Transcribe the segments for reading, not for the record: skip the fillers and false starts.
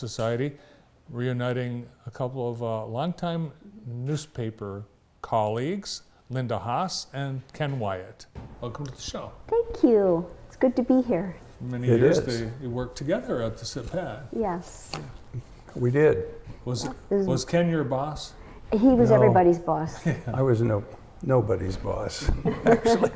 Society, reuniting a couple of longtime newspaper colleagues, Linda Haas and Ken Wyatt. Welcome to the show. Thank you. It's good to be here. For many years they worked together at the CIPAD. Yes. We did. Was Ken your boss? He was No. everybody's boss. I was nobody's boss, actually.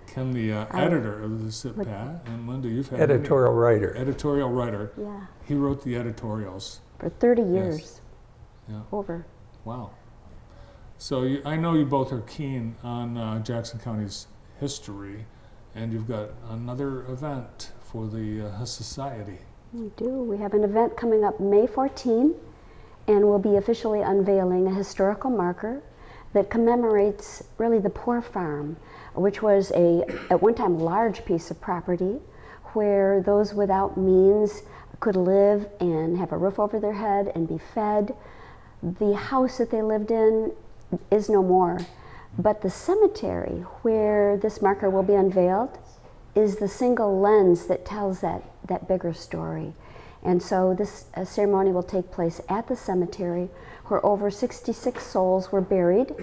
Ken, the editor of the CIPAD, and Linda, you've had Editorial writer. editorial writer. Yeah. He wrote the editorials. For 30 years. Yeah. Over. Wow. So I know you both are keen on Jackson County's history, and you've got another event for the Society. We do. We have an event coming up May 14, and we'll be officially unveiling a historical marker that commemorates really the Poor Farm, which was at one time large piece of property where those without means could live and have a roof over their head and be fed. The house that they lived in is no more, but the cemetery where this marker will be unveiled is the single lens that tells that bigger story. And so this ceremony will take place at the cemetery where over 66 souls were buried,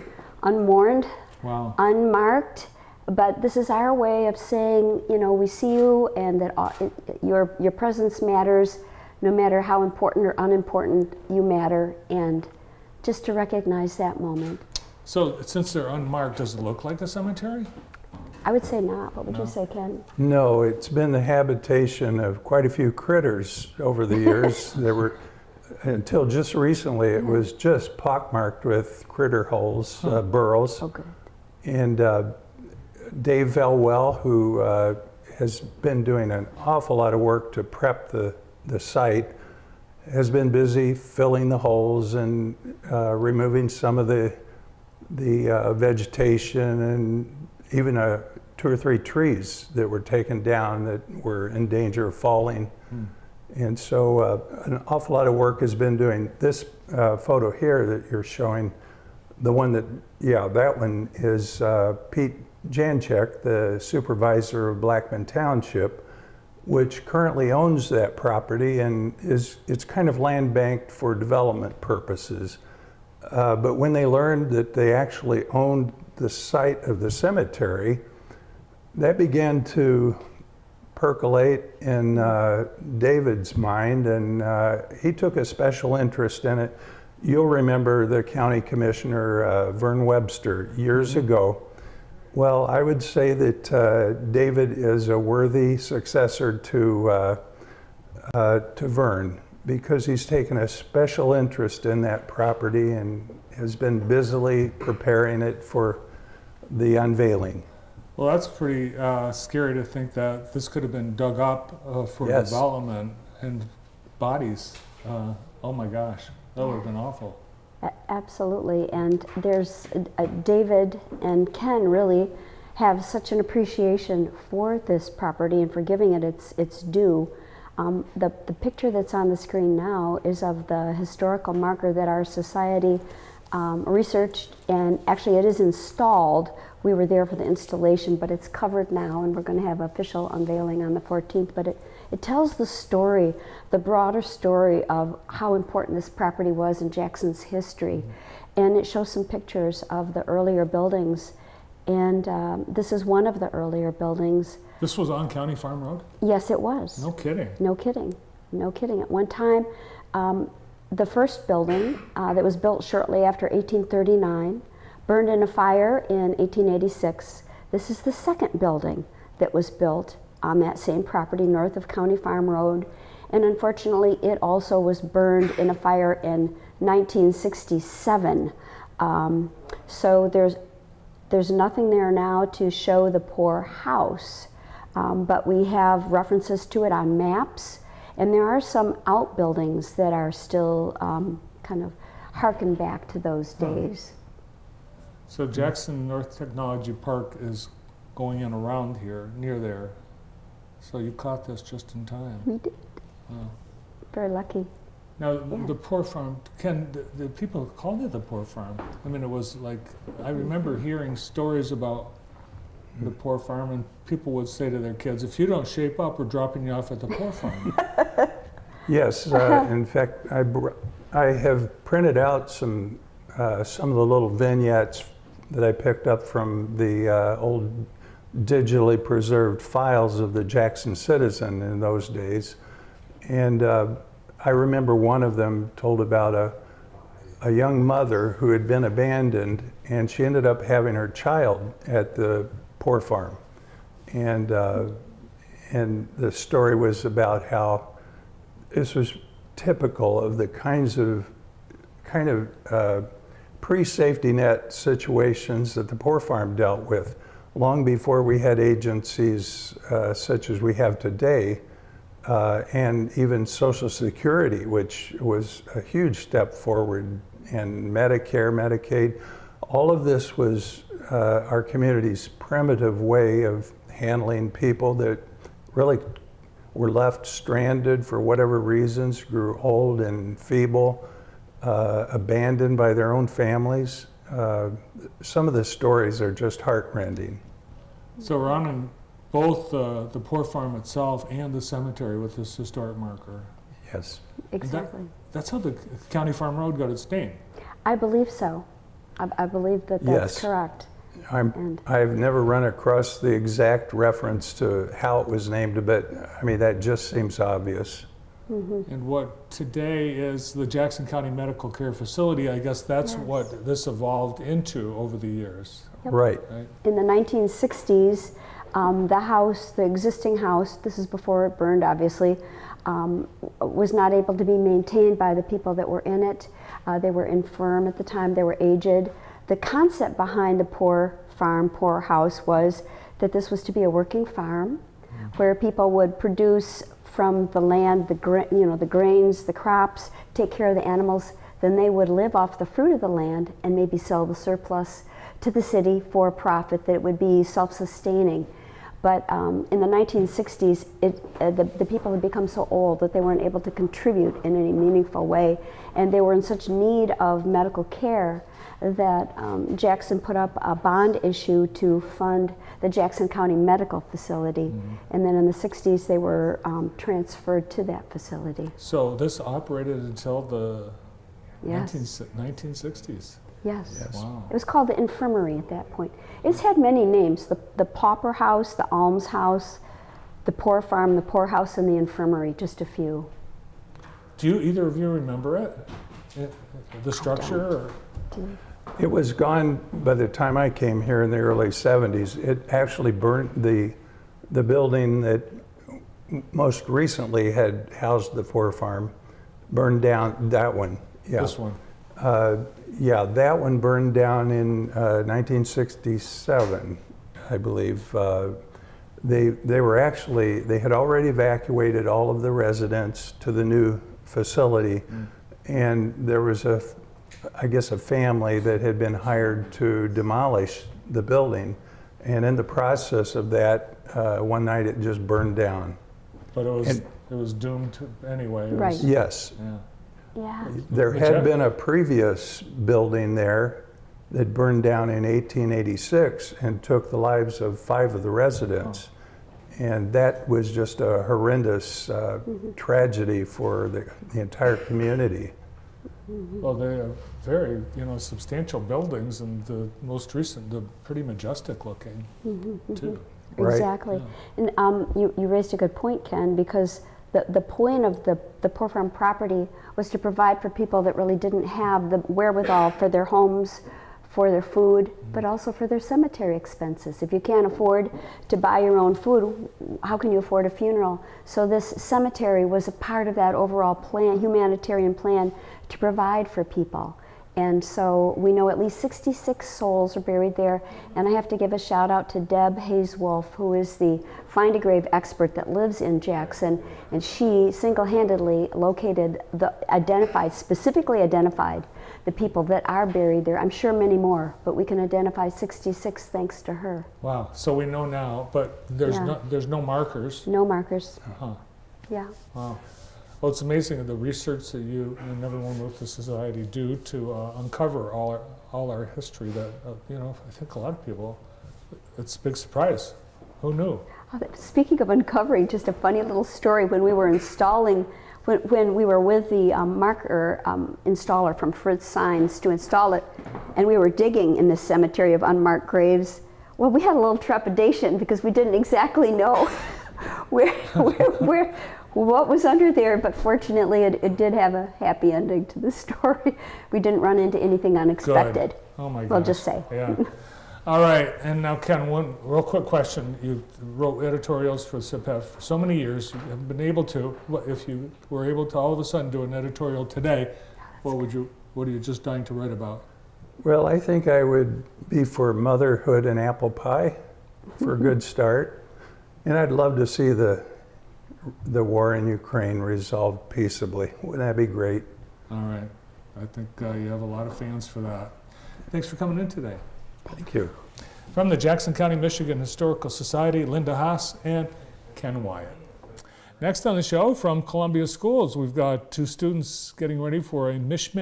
unmourned, Wow. unmarked. But this is our way of saying, you know, we see you and that your presence matters, no matter how important or unimportant you matter, and just to recognize that moment. So since they're unmarked, does it look like a cemetery? I would say not. What would No. you say, Ken? No, it's been the habitation of quite a few critters over the years. There were, until just recently, it was just pockmarked with critter holes, burrows. Oh, good. And Dave Velwell, who has been doing an awful lot of work to prep the site, has been busy filling the holes and removing some of the vegetation, and even 2 or 3 trees that were taken down that were in danger of falling. And so an awful lot of work has been doing. This photo here that you're showing, the one that, that one is Pete Janchek, the supervisor of Blackman Township, which currently owns that property, and it's kind of land banked for development purposes. But when they learned that they actually owned the site of the cemetery, that began to percolate in David's mind, and he took a special interest in it. You'll remember the county commissioner, Vern Webster, years ago. Well, I would say that David is a worthy successor to Vern, because he's taken a special interest in that property and has been busily preparing it for the unveiling. Well, that's pretty scary to think that this could have been dug up for Yes. development and bodies. Oh my gosh, that would have been awful. Absolutely, and there's David and Ken really have such an appreciation for this property and for giving it its due. The picture that's on the screen now is of the historical marker that our society researched, and actually it is installed. We were there for the installation, but it's covered now, and we're going to have official unveiling on the 14th. But it tells the story, the broader story of how important this property was in Jackson's history. And it shows some pictures of the earlier buildings. And this is one of the earlier buildings. This was on County Farm Road? Yes, it was. No kidding. No kidding. No kidding. At one time, the first building that was built shortly after 1839 burned in a fire in 1886. This is the second building that was built on that same property north of County Farm Road. And unfortunately, it also was burned in a fire in 1967. So there's nothing there now to show the poor house. But we have references to it on maps. And there are some outbuildings that are still kind of harken back to those days. So Jackson North Technology Park is going in around here, near there. So you caught this just in time. We did. Wow. Very lucky. Now, Yeah. the Poor Farm, Ken, the people called it the Poor Farm. I mean, it was like, I remember hearing stories about the Poor Farm, and people would say to their kids, if you don't shape up, we're dropping you off at the Poor Farm. Yes, in fact, I have printed out some of the little vignettes that I picked up from the old digitally preserved files of the Jackson Citizen in those days. And I remember one of them told about a young mother who had been abandoned, and she ended up having her child at the poor farm. And the story was about how this was typical of the kind of pre-safety net situations that the poor farm dealt with long before we had agencies such as we have today, and even Social Security, which was a huge step forward, and Medicare, Medicaid. All of this was our community's primitive way of handling people that really were left stranded for whatever reasons, grew old and feeble, abandoned by their own families. Some of the stories are just heartrending. So we're on both the poor farm itself and the cemetery with this historic marker. Yes. Exactly. That's how the County Farm Road got its name. I believe so. I believe that that's Yes. correct. I've never run across the exact reference to how it was named, but I mean, that just seems obvious. And what today is the Jackson County Medical Care Facility, I guess that's Yes. what this evolved into over the years, Yep. Right. right? In the 1960s, the existing house, this is before it burned obviously, was not able to be maintained by the people that were in it. They were infirm at the time, they were aged. The concept behind the poor farm, poor house was that this was to be a working farm where people would produce from the land, the grains, the crops, take care of the animals. Then they would live off the fruit of the land and maybe sell the surplus to the city for a profit, that it would be self-sustaining. But in the 1960s, the people had become so old that they weren't able to contribute in any meaningful way, and they were in such need of medical care that Jackson put up a bond issue to fund the Jackson County Medical Facility. And then in the 60s, they were transferred to that facility. So this operated until the Yes. 1960s. Yes. Yes. Wow. It was called the infirmary at that point. It's had many names: the pauper house, the alms house, the poor farm, the poor house, and the infirmary, just a few. Do either of you remember it? The structure? Or? It was gone by the time I came here in the early 70s. It actually burnt the building that most recently had housed the poor farm, burned down. That one, yeah. This one? Yeah, that one burned down in 1967, I believe. They had already evacuated all of the residents to the new facility, and there was I guess a family that had been hired to demolish the building, and in the process of that, one night it just burned down. But it was doomed to anyway. It was- Right. Yes. Yeah. Yeah. There But had yeah. been a previous building there that burned down in 1886 and took the lives of 5 of the residents. And that was just a horrendous tragedy for the entire community. Well, they are very, substantial buildings, and the most recent, they're pretty majestic looking, too. Right. Exactly. And you raised a good point, Ken, because the point of the poor farm property was to provide for people that really didn't have the wherewithal for their homes, for their food, but also for their cemetery expenses. If you can't afford to buy your own food, how can you afford a funeral? So this cemetery was a part of that overall plan, humanitarian plan, to provide for people. And so we know at least 66 souls are buried there. And I have to give a shout out to Deb Hayes-Wolf, who is the Find a Grave expert that lives in Jackson. And she single-handedly specifically identified the people that are buried there. I'm sure many more, but we can identify 66 thanks to her. Wow. So we know now, but there's Yeah. there's no markers. No markers. Huh. Yeah. Wow. Well, it's amazing the research that you and everyone with the society do to uncover all our history. That I think a lot of people, it's a big surprise. Who knew? Speaking of uncovering, just a funny little story. When we were installing when we were with the marker installer from Fritz Signs to install it, and we were digging in this cemetery of unmarked graves, well, we had a little trepidation because we didn't exactly know what was under there, but fortunately it did have a happy ending to the story. We didn't run into anything unexpected. Good. Oh my gosh. We'll just say. Yeah. All right, and now Ken, one real quick question. You wrote editorials for CPEF for so many years. You haven't been able to. If you were able to all of a sudden do an editorial today, what are you just dying to write about? Well, I think I would be for motherhood and apple pie for a good start. And I'd love to see the war in Ukraine resolved peaceably. Wouldn't that be great? All right. I think you have a lot of fans for that. Thanks for coming in today. Thank you. From the Jackson County, Michigan Historical Society, Linda Haas and Ken Wyatt. Next on the show, from Columbia Schools, we've got two students getting ready for a Mishmash